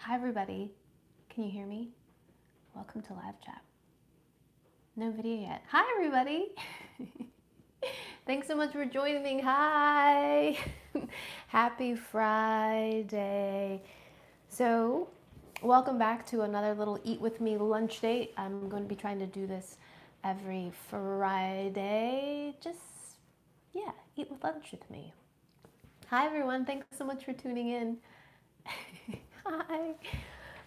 Hi everybody, can you hear me? Welcome to live chat. No video yet. Hi everybody. Thanks so much for joining me. Hi. Happy Friday. So, welcome back to another little Eat With Me lunch date. I'm going to be trying to do this every Friday. Yeah, eat with lunch with me. Hi everyone, thanks so much for tuning in. Hi.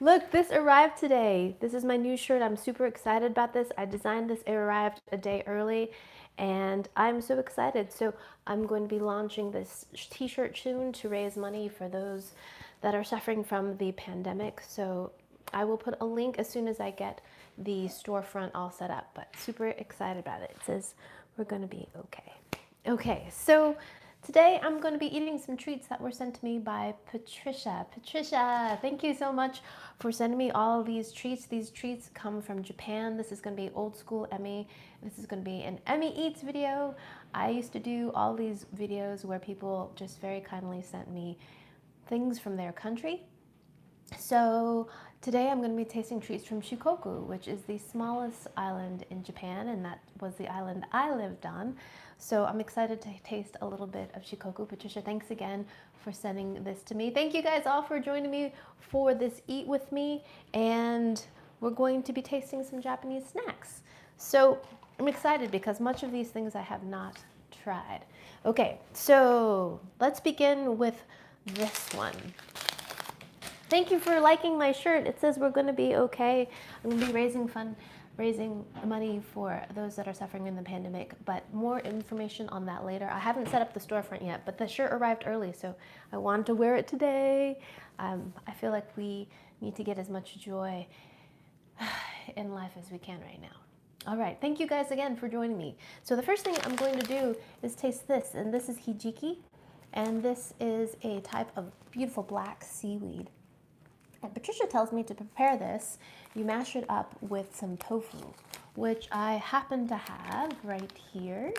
Look, this arrived today. This is my new shirt. I'm super excited about this. I designed this. It arrived a day early and I'm so excited. So I'm going to be launching this t-shirt soon to raise money for those that are suffering from the pandemic. So I will put a link as soon as I get the storefront all set up, but super excited about it. It says we're going to be okay. Okay, so today I'm going to be eating some treats that were sent to me by Patricia. Patricia, thank you so much for sending me all these treats. These treats come from Japan. This is going to be old school Emmy. This is going to be an Emmy Eats video. I used to do all these videos where people just very kindly sent me things from their country. So today I'm going to be tasting treats from Shikoku, which is the smallest island in Japan, and that was the island I lived on. So I'm excited to taste a little bit of Shikoku. Patricia, thanks again for sending this to me. Thank you guys all for joining me for this Eat With Me, and we're going to be tasting some Japanese snacks. So I'm excited because much of these things I have not tried. Okay, so let's begin with this one. Thank you for liking my shirt. It says we're going to be okay. I'm going to be raising money for those that are suffering in the pandemic, but more information on that later. I haven't set up the storefront yet, but the shirt arrived early, so I wanted to wear it today. I feel like we need to get as much joy in life as we can right now. All right, thank you guys again for joining me. So the first thing I'm going to do is taste this, and this is hijiki, and this is a type of beautiful black seaweed. And Patricia tells me to prepare this, you mash it up with some tofu, which I happen to have right here.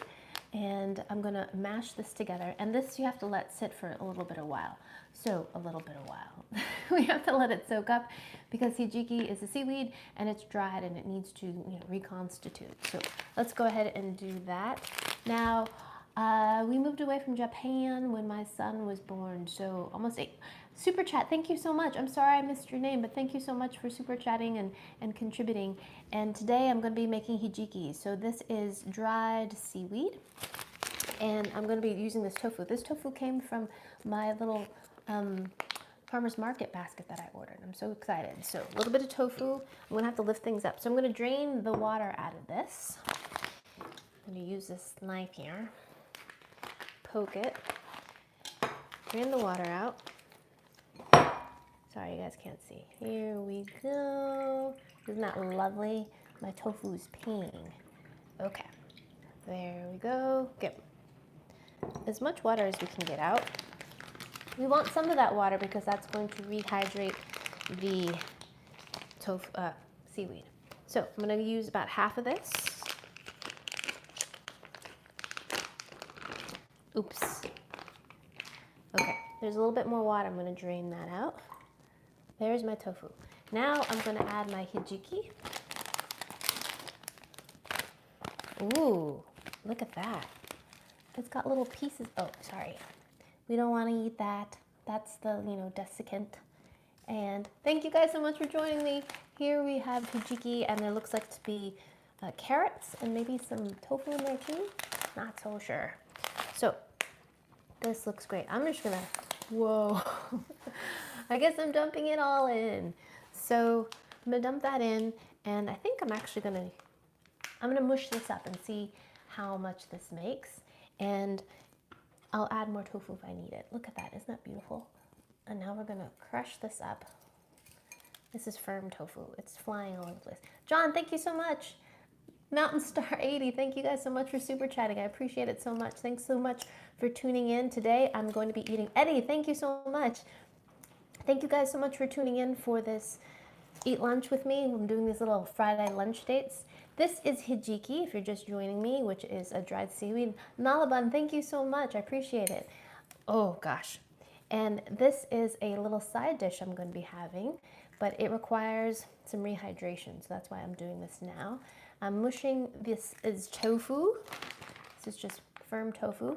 And I'm gonna mash this together. And this you have to let sit for a little bit of while. So a little bit of while. We have to let it soak up because hijiki is a seaweed and it's dried and it needs to reconstitute. So let's go ahead and do that. Now, we moved away from Japan when my son was born, so almost 8. Super chat, thank you so much. I'm sorry I missed your name, but thank you so much for super chatting and contributing. And today I'm going to be making hijiki. So this is dried seaweed, and I'm going to be using this tofu. This tofu came from my little farmer's market basket that I ordered. I'm so excited. So a little bit of tofu. I'm going to have to lift things up. So I'm going to drain the water out of this. I'm going to use this knife here. Poke it. Drain the water out. Sorry, you guys can't see. Here we go. Isn't that lovely? My tofu is peeing. Okay, there we go. Get as much water as we can get out. We want some of that water because that's going to rehydrate the tofu, seaweed. So I'm going to use about half of this. Oops. Okay, there's a little bit more water. I'm going to drain that out. There's my tofu. Now I'm going to add my hijiki. Ooh, look at that. It's got little pieces. Oh, sorry. We don't want to eat that. That's the, desiccant. And thank you guys so much for joining me. Here we have hijiki, and there looks like to be carrots and maybe some tofu in there too. Not so sure. So this looks great. I'm just gonna, whoa. I guess I'm dumping it all in. So I'm gonna dump that in, and I think I'm actually I'm gonna mush this up and see how much this makes, and I'll add more tofu if I need it. Look at that, isn't that beautiful? And now we're gonna crush this up. This is firm tofu. It's flying all over the place. John, thank you so much. Mountain Star 80, thank you guys so much for super chatting. I appreciate it so much. Thanks so much for tuning in. Today I'm going to be eating. Eddie, thank you so much. Thank you guys so much for tuning in for this Eat Lunch with me. I'm doing these little Friday lunch dates. This is hijiki, if you're just joining me, which is a dried seaweed. Nalabun, thank you so much. I appreciate it. Oh gosh. And this is a little side dish I'm going to be having, but it requires some rehydration, so that's why I'm doing this now. I'm mushing, this is tofu. This is just firm tofu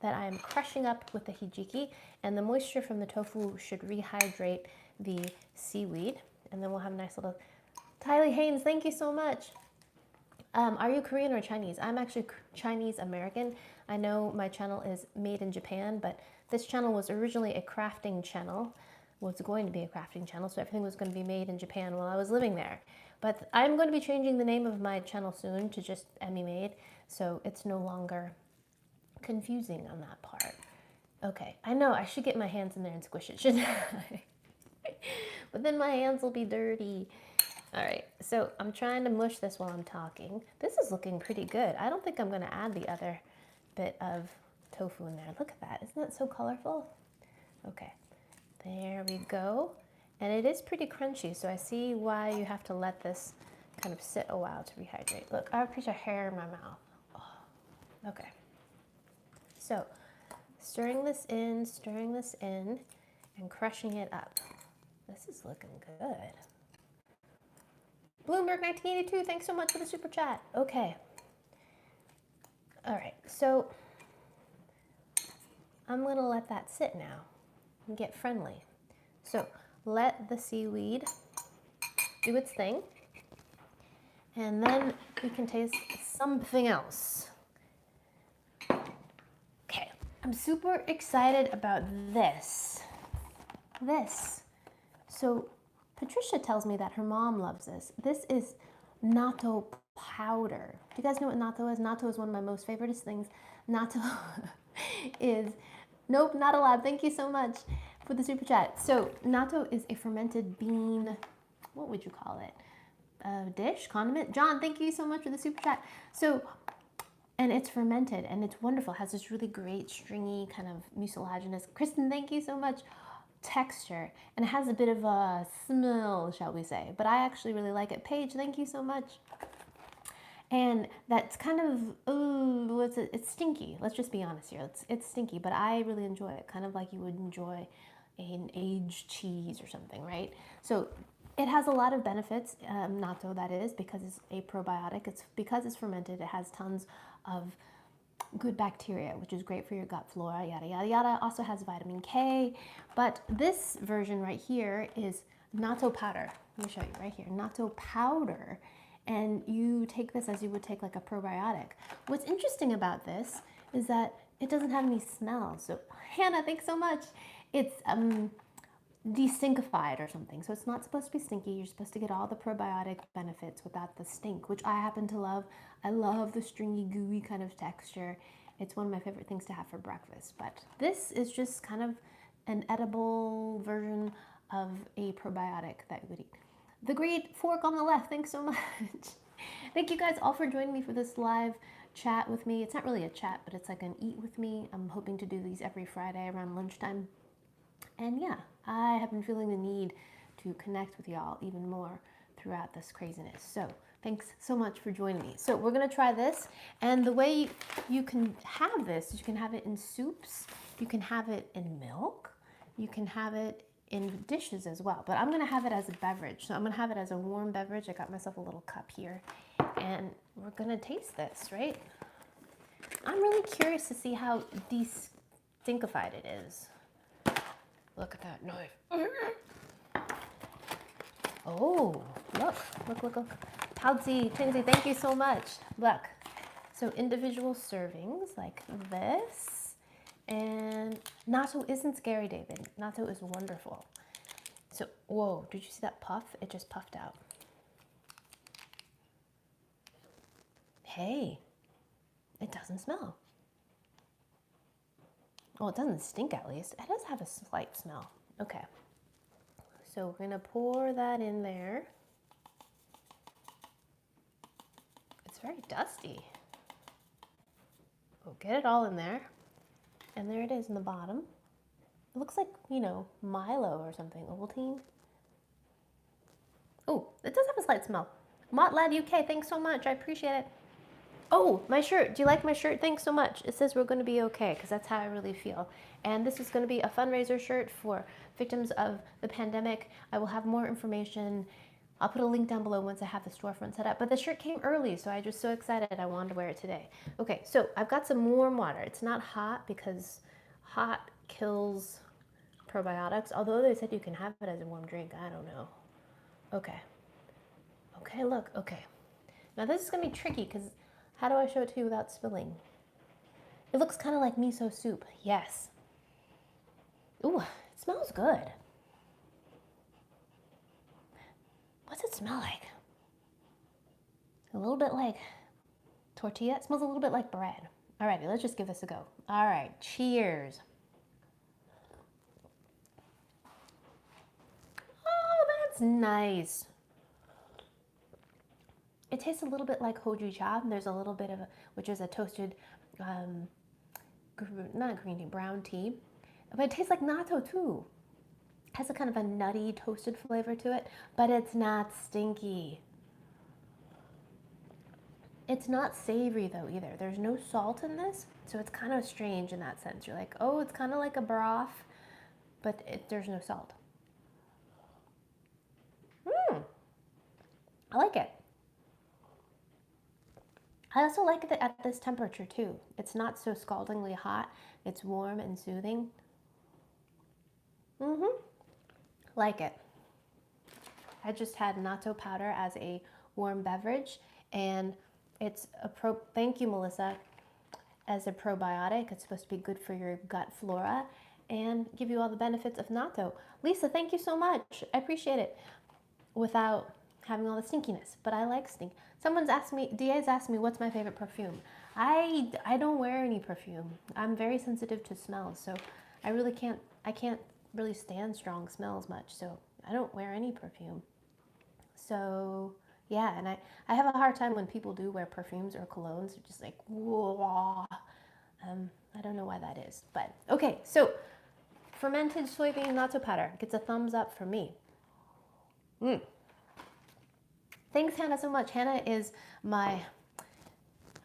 that I'm crushing up with the hijiki, and the moisture from the tofu should rehydrate the seaweed, and then we'll have a nice little, Tylee Haynes, thank you so much. Are you Korean or Chinese? I'm actually Chinese American. I know my channel is made in Japan, but this channel was originally a crafting channel, was going to be a crafting channel, so everything was going to be made in Japan while I was living there. But I'm going to be changing the name of my channel soon to just Emmymade, so it's no longer confusing on that part. Okay, I know I should get my hands in there and squish it, shouldn't I? But then my hands will be dirty. All right, so I'm trying to mush this while I'm talking. This is looking pretty good. I don't think I'm gonna add the other bit of tofu in there. Look at that, isn't that so colorful? Okay, there we go. And it is pretty crunchy, so I see why you have to let this kind of sit a while to rehydrate. Look, I have a piece of hair in my mouth. Oh. Okay, so stirring this in, and crushing it up. This is looking good. Bloomberg 1982, thanks so much for the super chat. Okay. All right, so I'm gonna let that sit now and get friendly. So let the seaweed do its thing, and then we can taste something else. Okay, I'm super excited about this. So Patricia tells me that her mom loves this. This is natto powder. Do you guys know what natto is? Natto is one of my most favoriteest things. Natto is, nope, not allowed. Thank you so much for the super chat. So natto is a fermented bean, what would you call it? A dish, condiment? John, thank you so much for the super chat. So, and it's fermented and it's wonderful. It has this really great stringy kind of mucilaginous. Kristen, thank you so much. Texture, and it has a bit of a smell, shall we say, but I actually really like it. Paige, thank you so much. And that's kind of, it's stinky. Let's just be honest here. It's stinky, but I really enjoy it, kind of like you would enjoy an aged cheese or something, right? So it has a lot of benefits, natto that is, because it's a probiotic. It's because it's fermented, it has tons of good bacteria, which is great for your gut flora, yada, yada, yada. Also has vitamin K, but this version right here is natto powder. Let me show you right here, natto powder. And you take this as you would take like a probiotic. What's interesting about this is that it doesn't have any smell. So Hannah, thanks so much. It's destinkified or something. So it's not supposed to be stinky. You're supposed to get all the probiotic benefits without the stink, which I happen to love. I love the stringy, gooey kind of texture. It's one of my favorite things to have for breakfast. But this is just kind of an edible version of a probiotic that you would eat. The great fork on the left, thanks so much. Thank you guys all for joining me for this live chat with me. It's not really a chat, but it's like an eat with me. I'm hoping to do these every Friday around lunchtime. And yeah, I have been feeling the need to connect with y'all even more throughout this craziness. So thanks so much for joining me. So we're gonna try this. And the way you can have this is you can have it in soups, you can have it in milk, you can have it in dishes as well, but I'm gonna have it as a beverage. So I'm gonna have it as a warm beverage. I got myself a little cup here and we're gonna taste this, right? I'm really curious to see how destinkified it is. Look at that knife. Oh, look. Poutsy, Tinsy, thank you so much. Look, so individual servings like this. And natto isn't scary, David. Natto is wonderful. So, whoa, did you see that puff? It just puffed out. Hey, it doesn't smell. Well, it doesn't stink at least. It does have a slight smell. Okay. So we're gonna pour that in there. It's very dusty. We'll get it all in there. And there it is in the bottom. It looks like, you know, Milo or something, Ovaltine. Oh, it does have a slight smell. Motlad UK, thanks so much, I appreciate it. Oh, my shirt. Do you like my shirt? Thanks so much. It says we're going to be okay, because that's how I really feel. And this is going to be a fundraiser shirt for victims of the pandemic. I will have more information. I'll put a link down below once I have the storefront set up. But the shirt came early, so I was just so excited I wanted to wear it today. Okay, so I've got some warm water. It's not hot because hot kills probiotics, although they said you can have it as a warm drink. I don't know. Okay. Okay, look. Okay. Now this is going to be tricky because how do I show it to you without spilling? It looks kind of like miso soup. Yes. Ooh, it smells good. What's it smell like? A little bit like tortilla. It smells a little bit like bread. Alrighty, let's just give this a go. All right, cheers. Oh, that's nice. It tastes a little bit like hoju cha. There's a little bit of, which is a toasted, not a green tea, brown tea. But it tastes like natto too. It has a kind of a nutty toasted flavor to it, but it's not stinky. It's not savory though either. There's no salt in this, so it's kind of strange in that sense. You're like, oh, it's kind of like a broth, but there's no salt. I like it. I also like it at this temperature too. It's not so scaldingly hot. It's warm and soothing. Like it. I just had natto powder as a warm beverage, and it's thank you, Melissa, as a probiotic. It's supposed to be good for your gut flora and give you all the benefits of natto. Lisa, thank you so much. I appreciate it. Without having all the stinkiness, but I like stink. Someone's asked me, Diaz asked me, what's my favorite perfume? I don't wear any perfume. I'm very sensitive to smells, so I can't really stand strong smells much, so I don't wear any perfume. So yeah, and I have a hard time when people do wear perfumes or colognes. They're just like, whoa. I don't know why that is, but okay. So fermented soybean natto powder gets a thumbs up for me. Thanks, Hannah, so much. Hannah is my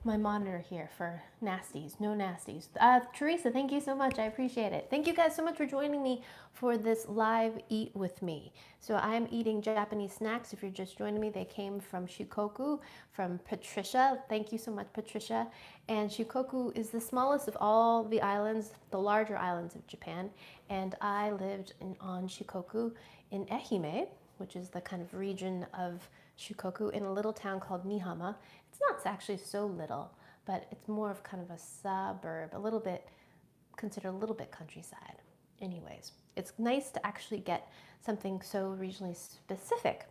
monitor here for nasties, no nasties. Teresa, thank you so much. I appreciate it. Thank you guys so much for joining me for this live Eat With Me. So I'm eating Japanese snacks. If you're just joining me, they came from Shikoku, from Patricia. Thank you so much, Patricia. And Shikoku is the smallest of all the islands, the larger islands of Japan. And I lived on Shikoku in Ehime, which is the kind of region of Shikoku, in a little town called Mihama. It's not actually so little, but it's more of kind of a suburb, considered a little bit countryside. Anyways, it's nice to actually get something so regionally specific.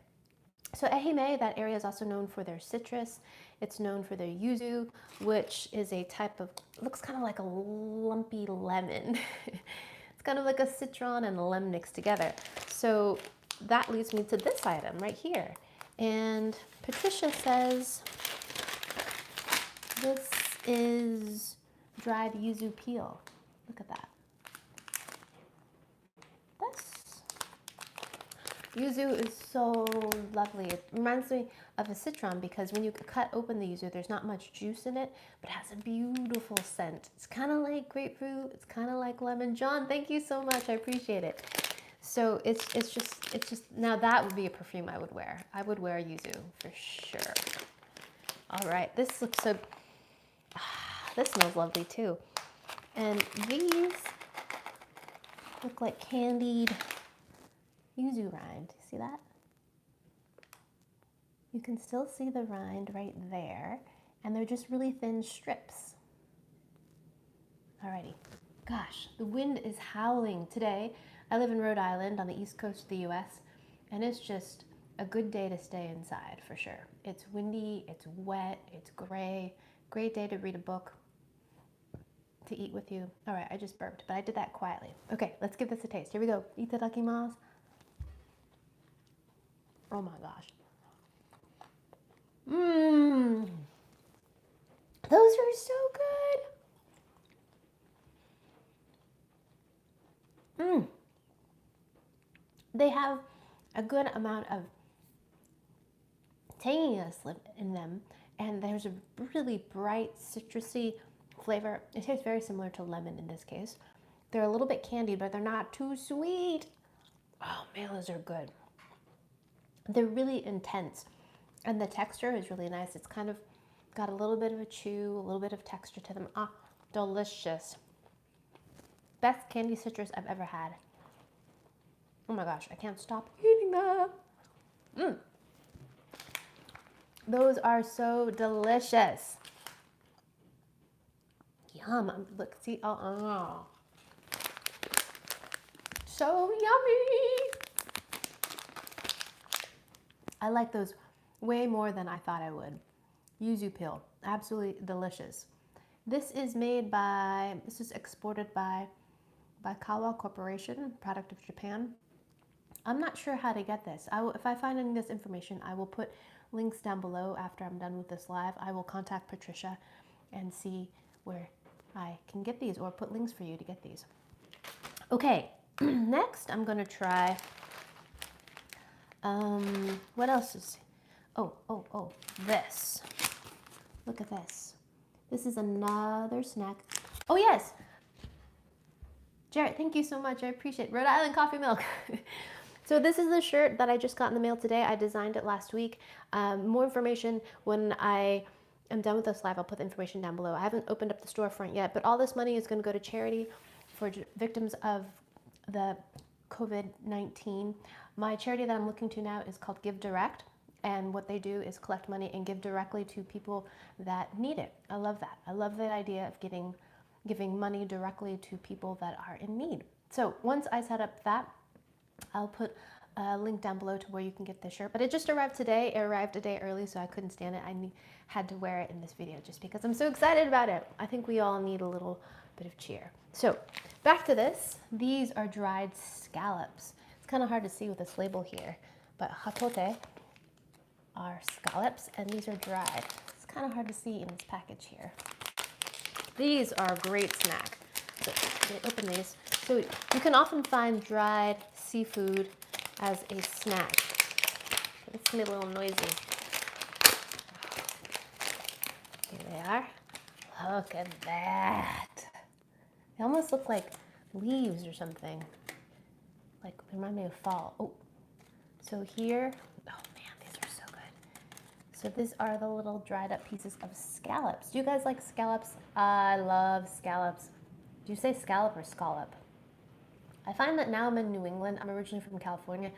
So Ehime, that area is also known for their citrus. It's known for their yuzu, which is a type of, looks kind of like a lumpy lemon. It's kind of like a citron and a lemon mixed together. So that leads me to this item right here. And Patricia says, this is dried yuzu peel. Look at that. Yuzu is so lovely. It reminds me of a citron because when you cut open the yuzu, there's not much juice in it, but it has a beautiful scent. It's kind of like grapefruit. It's kind of like lemon. John, thank you so much. I appreciate it. So it's just now that would be a perfume I would wear. I would wear yuzu for sure. All right, this looks so, this smells lovely too. And these look like candied yuzu rind. See that? You can still see the rind right there, and they're just really thin strips. Alrighty. Gosh, the wind is howling today. I live in Rhode Island on the east coast of the US, and it's just a good day to stay inside for sure. It's windy, it's wet, it's gray. Great day to read a book, to eat with you. All right, I just burped, but I did that quietly. Okay, let's give this a taste. Here we go. Itadakimasu. Oh my gosh. Those are so good. They have a good amount of tanginess in them, and there's a really bright citrusy flavor. It tastes very similar to lemon in this case. They're a little bit candied, but they're not too sweet. Oh man, those are good. They're really intense, and the texture is really nice. It's kind of got a little bit of a chew, a little bit of texture to them. Ah, delicious. Best candy citrus I've ever had. Oh my gosh, I can't stop eating them. Those are so delicious. Yum. Look, see, so yummy. I like those way more than I thought I would. Yuzu peel, absolutely delicious. This is exported by Kawa Corporation, product of Japan. I'm not sure how to get this. If I find any of this information, I will put links down below after I'm done with this live. I will contact Patricia and see where I can get these, or put links for you to get these. Okay, next I'm gonna try, what else is, this. Look at this. This is another snack. Oh yes, Jarrett, thank you so much. I appreciate it. Rhode Island coffee milk. So this is the shirt that I just got in the mail today. I designed it last week. More information when I am done with this live. I'll put the information down below. I haven't opened up the storefront yet, but all this money is going to go to charity for victims of the COVID-19. My charity that I'm looking to now is called Give Direct, and what they do is collect money and give directly to people that need it. I love that. I love the idea of giving money directly to people that are in need. So once I set up that, I'll put a link down below to where you can get this shirt. But it just arrived today. It arrived a day early, so I couldn't stand it. I had to wear it in this video just because I'm so excited about it. I think we all need a little bit of cheer. So back to this. These are dried scallops. It's kind of hard to see with this label here, but hatote are scallops, and these are dried. It's kind of hard to see in this package here. These are a great snack. So open these. So you can often find dried seafood as a snack. It's gonna be a little noisy. Here they are. Look at that. They almost look like leaves or something. Like, remind me of fall. Oh, so here, oh man, these are so good. So these are the little dried up pieces of scallops. Do you guys like scallops? I love scallops. Do you say scallop or scallop? I find that now I'm in New England. I'm originally from California.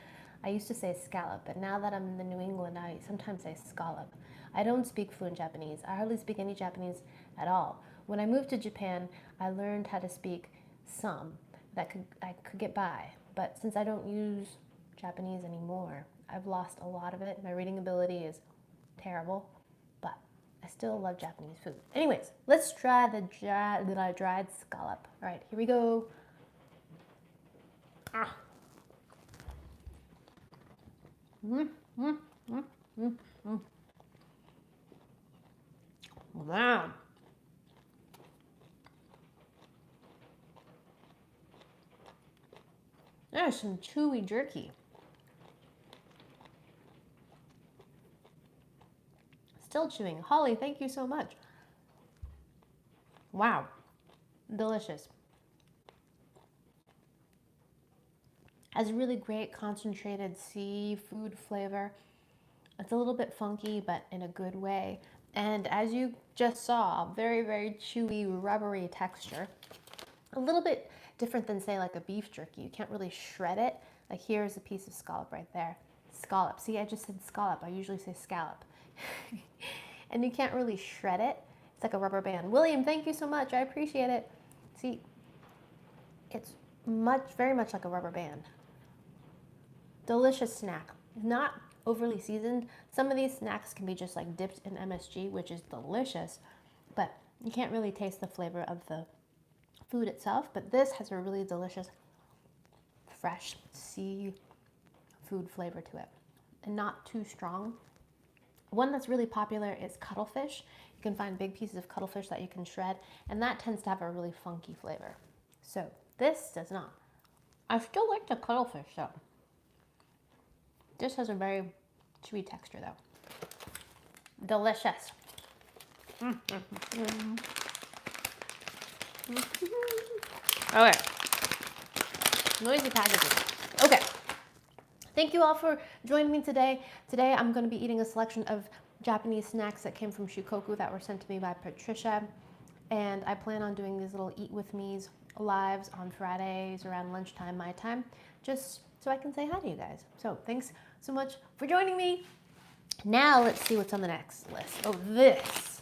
I used to say scallop, but now that I'm in the New England, I sometimes say scallop. I don't speak fluent Japanese. I hardly speak any Japanese at all. When I moved to Japan, I learned how to speak some that I could get by. But since I don't use Japanese anymore, I've lost a lot of it. My reading ability is terrible, but I still love Japanese food. Anyways, let's try the dried scallop. All right, here we go. Ah. Wow. There's some chewy jerky. Still chewing. Holly, thank you so much. Wow. Delicious. Has a really great concentrated seafood flavor. It's a little bit funky, but in a good way. And as you just saw, very, very chewy, rubbery texture. A little bit different than, say, like a beef jerky. You can't really shred it. Like, here's a piece of scallop right there. Scallop. See, I just said scallop. I usually say scallop. And you can't really shred it. It's like a rubber band. William, thank you so much. I appreciate it. See, it's very much like a rubber band. Delicious snack. Not overly seasoned. Some of these snacks can be just like dipped in MSG, which is delicious, but you can't really taste the flavor of the food itself. But this has a really delicious, fresh seafood flavor to it, and not too strong. One that's really popular is cuttlefish. You can find big pieces of cuttlefish that you can shred, and that tends to have a really funky flavor. So this does not. I still like the cuttlefish though. This has a very chewy texture though. Delicious. Okay. Noisy packaging. Okay. Thank you all for joining me today. Today I'm going to be eating a selection of Japanese snacks that came from Shikoku that were sent to me by Patricia. And I plan on doing these little Eat With Me's lives on Fridays around lunchtime, my time, just so I can say hi to you guys. So thanks so much for joining me. Now let's see what's on the next list. Oh, this.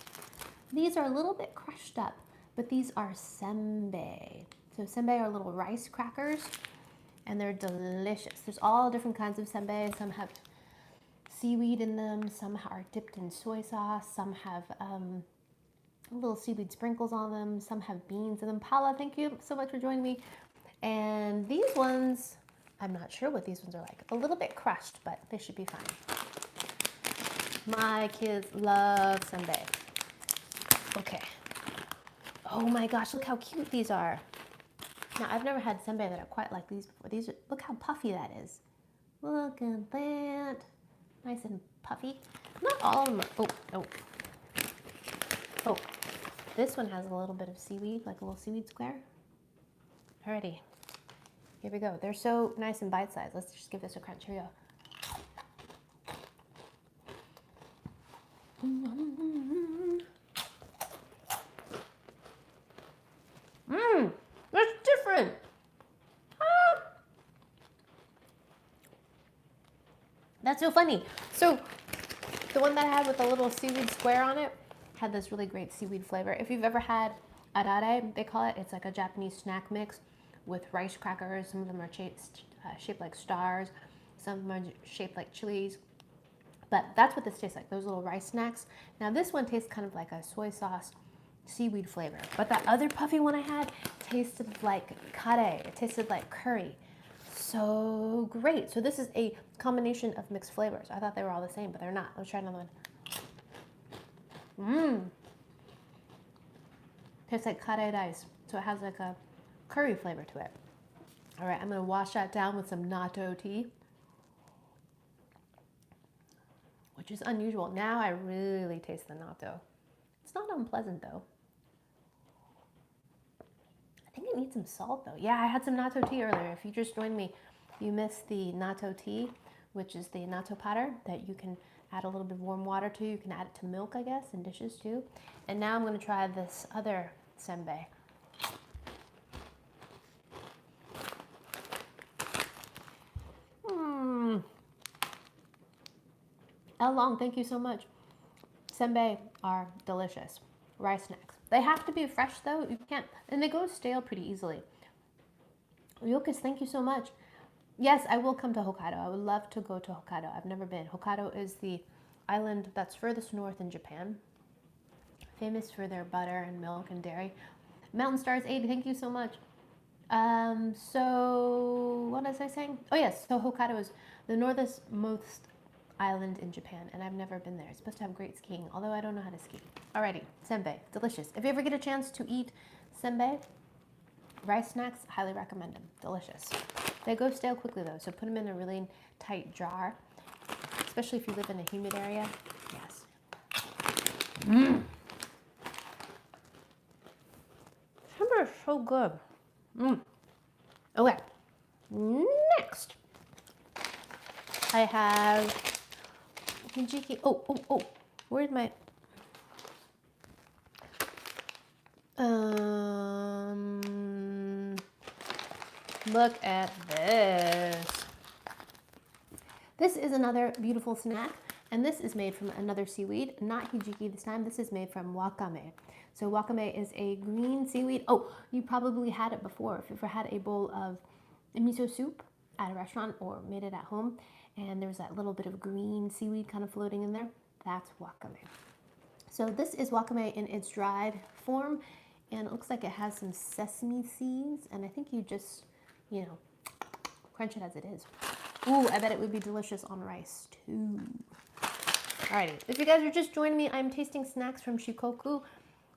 These are a little bit crushed up, but these are senbei. So senbei are little rice crackers, and they're delicious. There's all different kinds of senbei. Some have seaweed in them, some are dipped in soy sauce, some have little seaweed sprinkles on them, some have beans in them. Paula, thank you so much for joining me. And these ones, I'm not sure what these ones are like. A little bit crushed, but they should be fine. My kids love senbei. Okay. Oh my gosh, look how cute these are. Now, I've never had senbei that are quite like these before. These are, look how puffy that is. Look at that. Nice and puffy. Not all of them are, oh. This one has a little bit of seaweed, like a little seaweed square. Alrighty, here we go. They're so nice and bite-sized. Let's just give this a crunch. Here we go. That's different. That's so funny. So the one that I had with the little seaweed square on it had this really great seaweed flavor. If you've ever had arare, they call it, it's like a Japanese snack mix with rice crackers. Some of them are shaped like stars. Some of them are shaped like chilies. But that's what this tastes like, those little rice snacks. Now this one tastes kind of like a soy sauce seaweed flavor. But that other puffy one I had tasted like kare. It tasted like curry. So great. So this is a combination of mixed flavors. I thought they were all the same, but they're not. Let's try another one. Tastes like kare rice. So it has like a curry flavor to it. All right, I'm gonna wash that down with some natto tea, which is unusual. Now I really taste the natto. It's not unpleasant though. I think it needs some salt though. Yeah, I had some natto tea earlier. If you just joined me, you missed the natto tea, which is the natto powder that you can add a little bit of warm water to. You can add it to milk, I guess, in dishes too. And now I'm gonna try this other senbei. Long, thank you so much. Senbei are delicious. Rice snacks. They have to be fresh though. You can't, and they go stale pretty easily. Yokas, thank you so much. Yes, I will come to Hokkaido. I would love to go to Hokkaido. I've never been. Hokkaido is the island that's furthest north in Japan. Famous for their butter and milk and dairy. Mountain Stars 80, thank you so much. So what was I saying? Oh yes, so Hokkaido is the northernmost island in Japan, and I've never been there. It's supposed to have great skiing, although I don't know how to ski. Alrighty, senbei, delicious. If you ever get a chance to eat senbei, rice snacks, highly recommend them. Delicious. They go stale quickly though, so put them in a really tight jar, especially if you live in a humid area. Yes. Senbei is so good. Okay, next I have hijiki. Oh, where's my look at this. This is another beautiful snack, and this is made from another seaweed, not hijiki this time. This is made from wakame. So wakame is a green seaweed. Oh, you probably had it before. If you've ever had a bowl of miso soup at a restaurant or made it at home, and there's that little bit of green seaweed kind of floating in there, that's wakame. So this is wakame in its dried form, and it looks like it has some sesame seeds, and I think you just, you know, crunch it as it is. Ooh, I bet it would be delicious on rice too. Alrighty, if you guys are just joining me, I'm tasting snacks from Shikoku,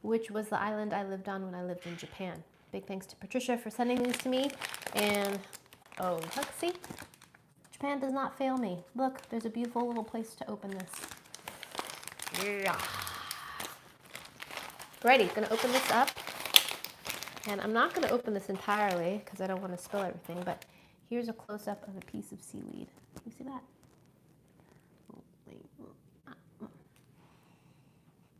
which was the island I lived on when I lived in Japan. Big thanks to Patricia for sending these to me. And, oh, look, see? Japan does not fail me. Look, there's a beautiful little place to open this. Yeah. Alrighty, gonna open this up. And I'm not gonna open this entirely because I don't want to spill everything, but here's a close-up of a piece of seaweed. You see that?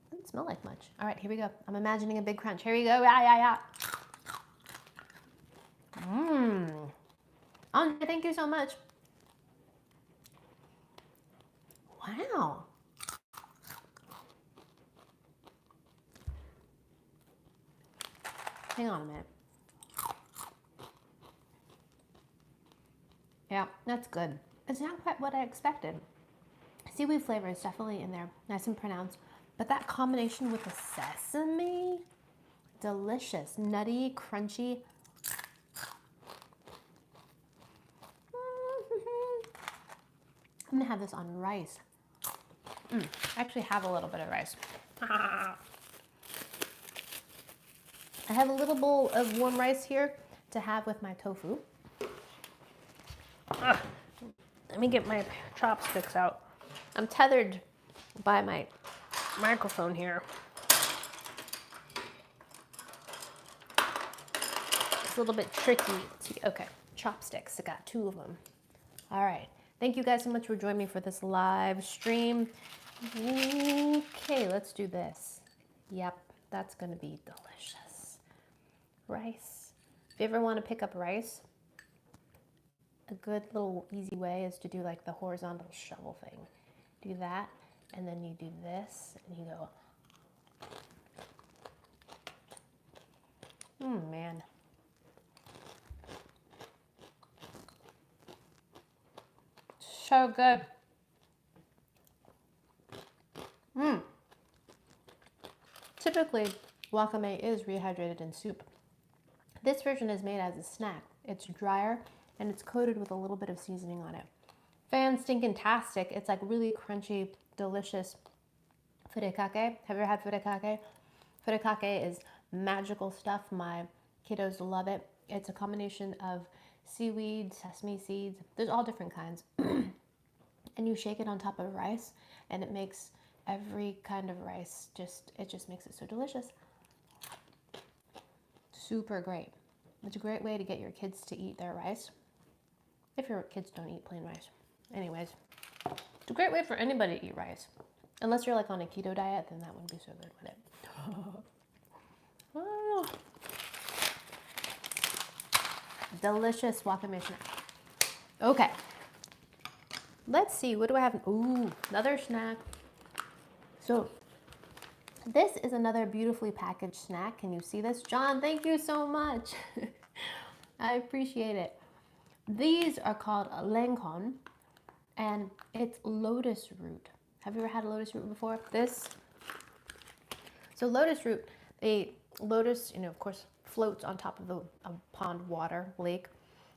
Doesn't smell like much. All right, here we go. I'm imagining a big crunch. Here we go. Yeah. Andre, thank you so much. Wow. Hang on a minute. Yeah, that's good. It's not quite what I expected. Seaweed flavor is definitely in there, nice and pronounced. But that combination with the sesame, delicious, nutty, crunchy. I'm gonna have this on rice. I actually have a little bit of rice. I have a little bowl of warm rice here to have with my tofu. Let me get my chopsticks out. I'm tethered by my microphone here. It's a little bit tricky. Okay, chopsticks. I got 2 of them. All right. Thank you guys so much for joining me for this live stream. Okay, let's do this. Yep, that's gonna be delicious. Rice. If you ever want to pick up rice, a good little easy way is to do like the horizontal shovel thing. Do that, and then you do this, and you go, man. So good. Typically, wakame is rehydrated in soup. This version is made as a snack. It's drier and it's coated with a little bit of seasoning on it. Fan-stinking-tastic. It's like really crunchy, delicious furikake. Have you ever had furikake? Furikake is magical stuff. My kiddos love it. It's a combination of seaweed, sesame seeds. There's all different kinds. And you shake it on top of rice, and it makes every kind of rice it just makes it so delicious. Super great. It's a great way to get your kids to eat their rice. If your kids don't eat plain rice. Anyways, it's a great way for anybody to eat rice. Unless you're like on a keto diet, then that wouldn't be so good with it. Oh. Delicious wakame snack. Okay. Let's see, what do I have? Ooh, another snack. So this is another beautifully packaged snack. Can you see this? John, thank you so much. I appreciate it. These are called renkon, and it's lotus root. Have you ever had a lotus root before? So lotus root, lotus, of course, floats on top of a pond, water, lake,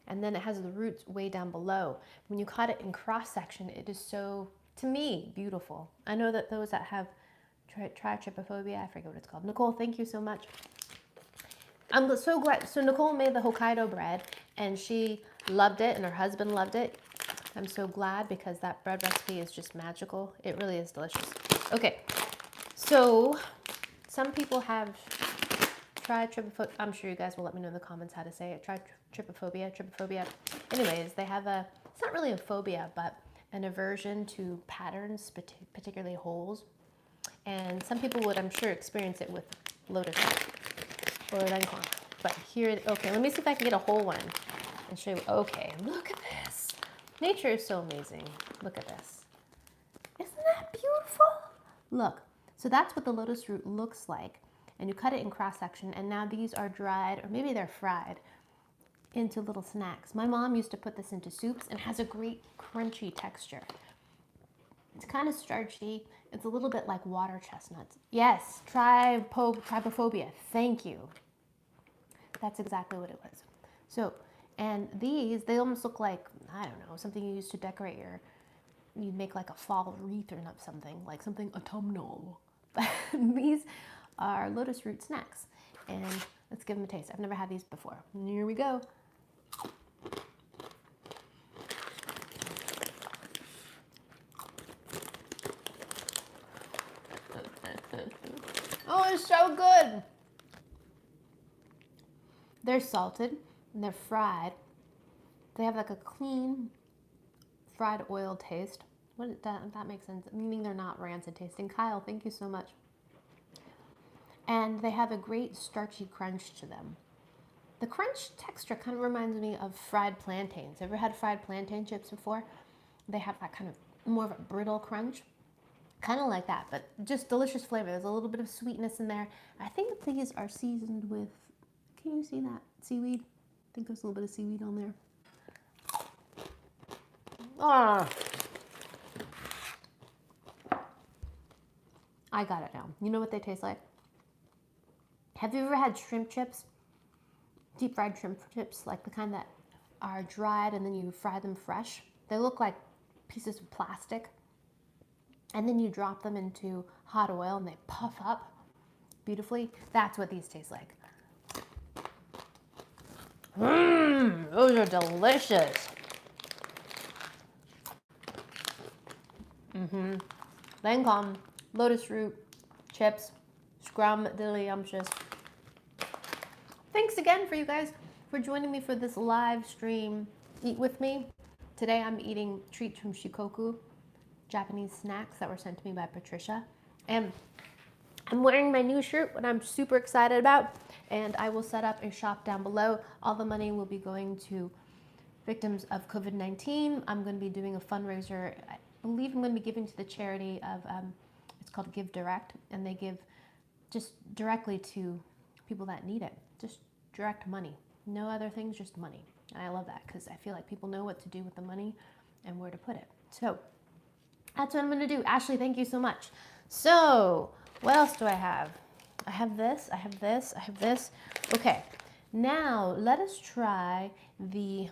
and then it has the roots way down below. When you cut it in cross section, it is so, to me, beautiful. I know that those that have trypophobia, I forget what it's called. Nicole, thank you so much. I'm so glad. So Nicole made the Hokkaido bread, and she loved it, and her husband loved it. I'm so glad because that bread recipe is just magical. It really is delicious. Okay, so some people have trypophobia. I'm sure you guys will let me know in the comments how to say it. Trypophobia. Anyways, they have it's not really a phobia, but an aversion to patterns, particularly holes. And some people would, I'm sure, experience it with lotus or renkon. But here, okay, let me see if I can get a whole one and show you. Okay, look at this. Nature is so amazing. Look at this. Isn't that beautiful? Look, so that's what the lotus root looks like. And you cut it in cross section, and now these are dried, or maybe they're fried, into little snacks. My mom used to put this into soups and has a great crunchy texture. It's kind of starchy. It's a little bit like water chestnuts. Yes, trypophobia. Thank you. That's exactly what it was. So, and these, they almost look like, I don't know, something you use to decorate you'd make like a fall wreath or something, like something autumnal. But these are lotus root snacks. And let's give them a taste. I've never had these before. And here we go. Oh, They're so good. They're salted and they're fried. They have like a clean fried oil taste. What that makes sense, meaning they're not rancid tasting. Kyle, thank you so much. And they have a great starchy crunch to them. The crunch texture kind of reminds me of fried plantains. Ever had fried plantain chips before? They have that kind of more of a brittle crunch. Kind of like that, but just delicious flavor. There's a little bit of sweetness in there. I think these are seasoned with, can you see that? Seaweed? I think there's a little bit of seaweed on there. Ah. I got it now. You know what they taste like? Have you ever had shrimp chips? Deep fried shrimp chips, like the kind that are dried and then you fry them fresh. They look like pieces of plastic. And then you drop them into hot oil and they puff up beautifully. That's what these taste like. Mmm, those are delicious. Renkon, lotus root, chips, scrum-diddly-umptious. Thanks again for you guys for joining me for this live stream. Eat with me. Today I'm eating treats from Shikoku, Japanese snacks that were sent to me by Patricia. And I'm wearing my new shirt, what I'm super excited about. And I will set up a shop down below. All the money will be going to victims of COVID-19. I'm going to be doing a fundraiser. I believe I'm going to be giving to the charity of, it's called Give Direct. And they give just directly to people that need it. Just direct money. No other things, just money. And I love that because I feel like people know what to do with the money and where to put it. So that's what I'm going to do. Ashley, thank you so much. So what else do I have? I have this, I have this, I have this. Okay, now let us try the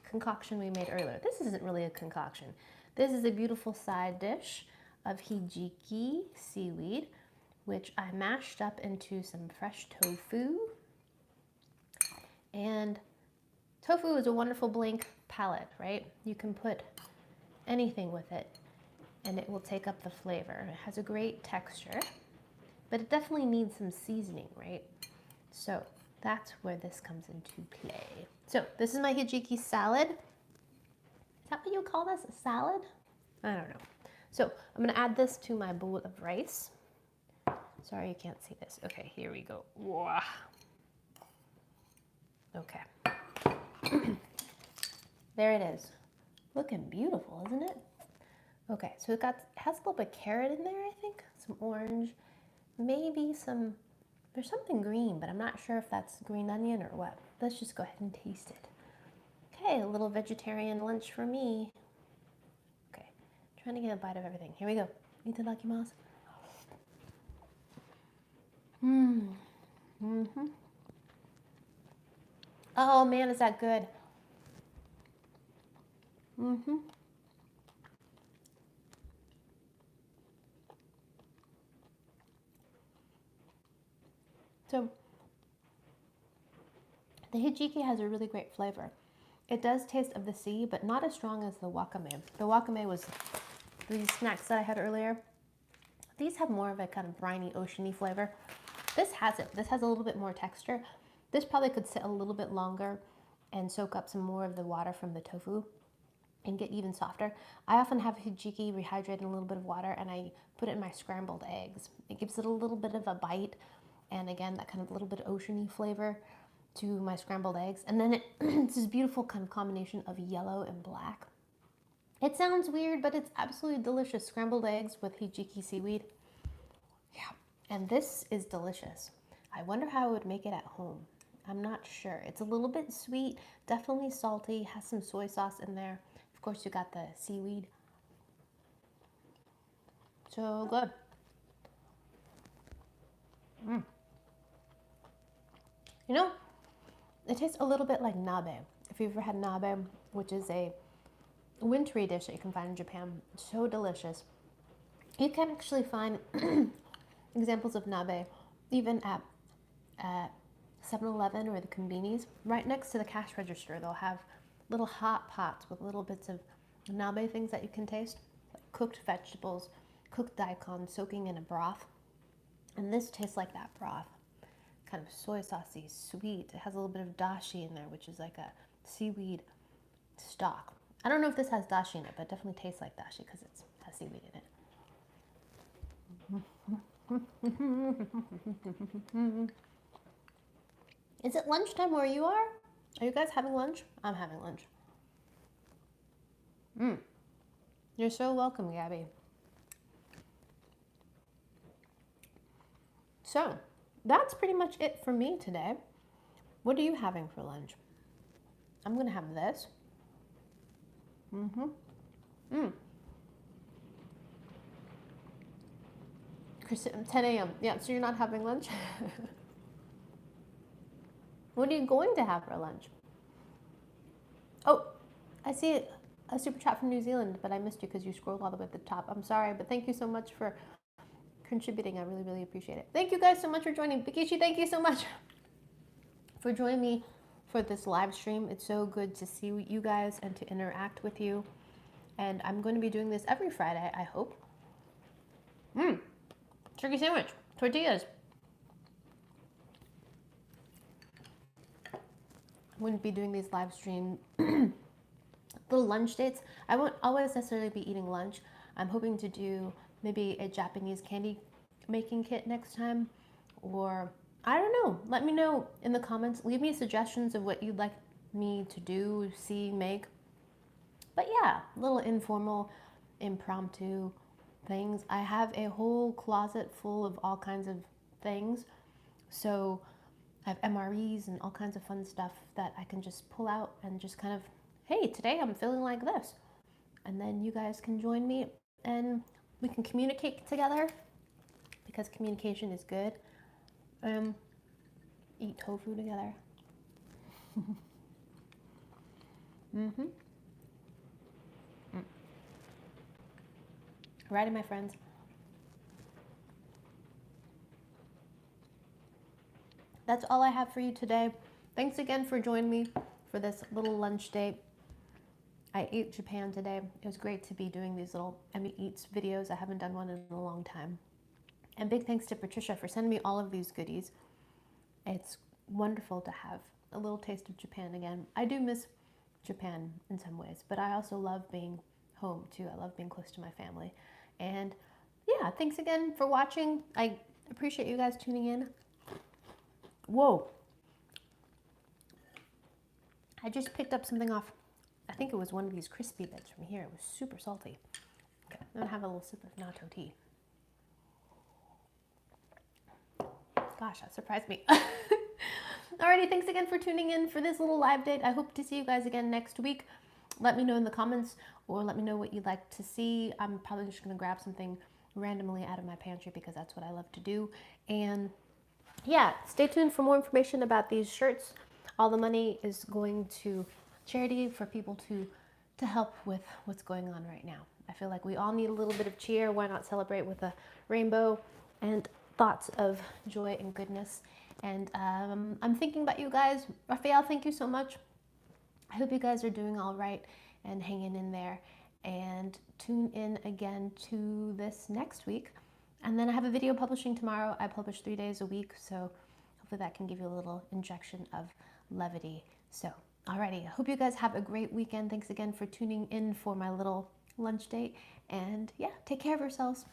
concoction we made earlier. This isn't really a concoction. This is a beautiful side dish of hijiki seaweed, which I mashed up into some fresh tofu. And tofu is a wonderful blank palette, right? You can put anything with it and it will take up the flavor. It has a great texture, but it definitely needs some seasoning, right? So that's where this comes into play. So this is my hijiki salad. Is that what you call this, a salad? I don't know. So I'm gonna add this to my bowl of rice. Sorry, you can't see this. Okay, here we go. Whoa. Okay. There it is. Looking beautiful, isn't it? Okay, so it has a little bit of carrot in there, I think. Some orange, maybe some, there's something green, but I'm not sure if that's green onion or what. Let's just go ahead and taste it. Okay, a little vegetarian lunch for me. Okay, trying to get a bite of everything. Here we go. Itadakimasu. Mm-hmm. Oh man, is that good? Mm-hmm. So the hijiki has a really great flavor. It does taste of the sea, but not as strong as the wakame. The wakame was these snacks that I had earlier. These have more of a kind of briny, oceany flavor. This has it. This has a little bit more texture. This probably could sit a little bit longer and soak up some more of the water from the tofu and get even softer. I often have hijiki rehydrated in a little bit of water and I put it in my scrambled eggs. It gives it a little bit of a bite and again, that kind of little bit of oceany flavor to my scrambled eggs. And then it's this beautiful kind of combination of yellow and black. It sounds weird, but it's absolutely delicious. Scrambled eggs with hijiki seaweed. Yeah, and this is delicious. I wonder how I would make it at home. I'm not sure. It's a little bit sweet, definitely salty, has some soy sauce in there. Of course, you got the seaweed. So good. You know, it tastes a little bit like nabe. If you've ever had nabe, which is a wintry dish that you can find in Japan, so delicious. You can actually find examples of nabe even at 7-Eleven or the convenies. Right next to the cash register, they'll have little hot pots with little bits of nabe things that you can taste. Like cooked vegetables, cooked daikon, soaking in a broth. And this tastes like that broth, kind of soy saucy, sweet. It has a little bit of dashi in there, which is like a seaweed stock. I don't know if this has dashi in it, but it definitely tastes like dashi because it has seaweed in it. Is it lunchtime where you are? Are you guys having lunch? I'm having lunch. You're so welcome, Gabby. So, that's pretty much it for me today. What are you having for lunch? I'm gonna have this. 10 a.m. Yeah, so you're not having lunch? What are you going to have for lunch? Oh, I see a super chat from New Zealand, but I missed you because you scrolled all the way to the top. I'm sorry, but thank you so much for contributing. I really, really appreciate it. Thank you guys so much for joining. Bikishi, thank you so much for joining me for this live stream. It's so good to see you guys and to interact with you. And I'm going to be doing this every Friday, I hope. Turkey sandwich, tortillas. I'm going to be doing these live stream little lunch dates. I won't always necessarily be eating lunch. I'm hoping to do maybe a Japanese candy making kit next time, or I don't know. Let me know in the comments. Leave me suggestions of what you'd like me to do, see, make. But yeah, little informal, impromptu things. I have a whole closet full of all kinds of things. So I have MREs and all kinds of fun stuff that I can just pull out and just kind of, hey, today I'm feeling like this. And then you guys can join me and we can communicate together, because communication is good. Eat tofu together. Alrighty, my friends. That's all I have for you today. Thanks again for joining me for this little lunch date. I ate Japan today. It was great to be doing these little Emmy Eats videos. I haven't done one in a long time. And big thanks to Patricia for sending me all of these goodies. It's wonderful to have a little taste of Japan again. I do miss Japan in some ways, but I also love being home too. I love being close to my family. And yeah, thanks again for watching. I appreciate you guys tuning in. Whoa. I just picked up something off, I think it was one of these crispy bits from here. It was super salty. Okay, I'm gonna have a little sip of natto tea. Gosh, that surprised me. Alrighty, thanks again for tuning in for this little live date. I hope to see you guys again next week. Let me know in the comments, or let me know what you'd like to see. I'm probably just gonna grab something randomly out of my pantry because that's what I love to do. And yeah, stay tuned for more information about these shirts. All the money is going to charity for people to help with what's going on right now. I feel like we all need a little bit of cheer. Why not celebrate with a rainbow and thoughts of joy and goodness? And I'm thinking about you guys. Raphael, thank you so much. I hope you guys are doing all right and hanging in there. And tune in again to this next week. And then I have a video publishing tomorrow. I publish 3 days a week, so hopefully that can give you a little injection of levity. So, alrighty, I hope you guys have a great weekend. Thanks again for tuning in for my little lunch date. And yeah, take care of yourselves.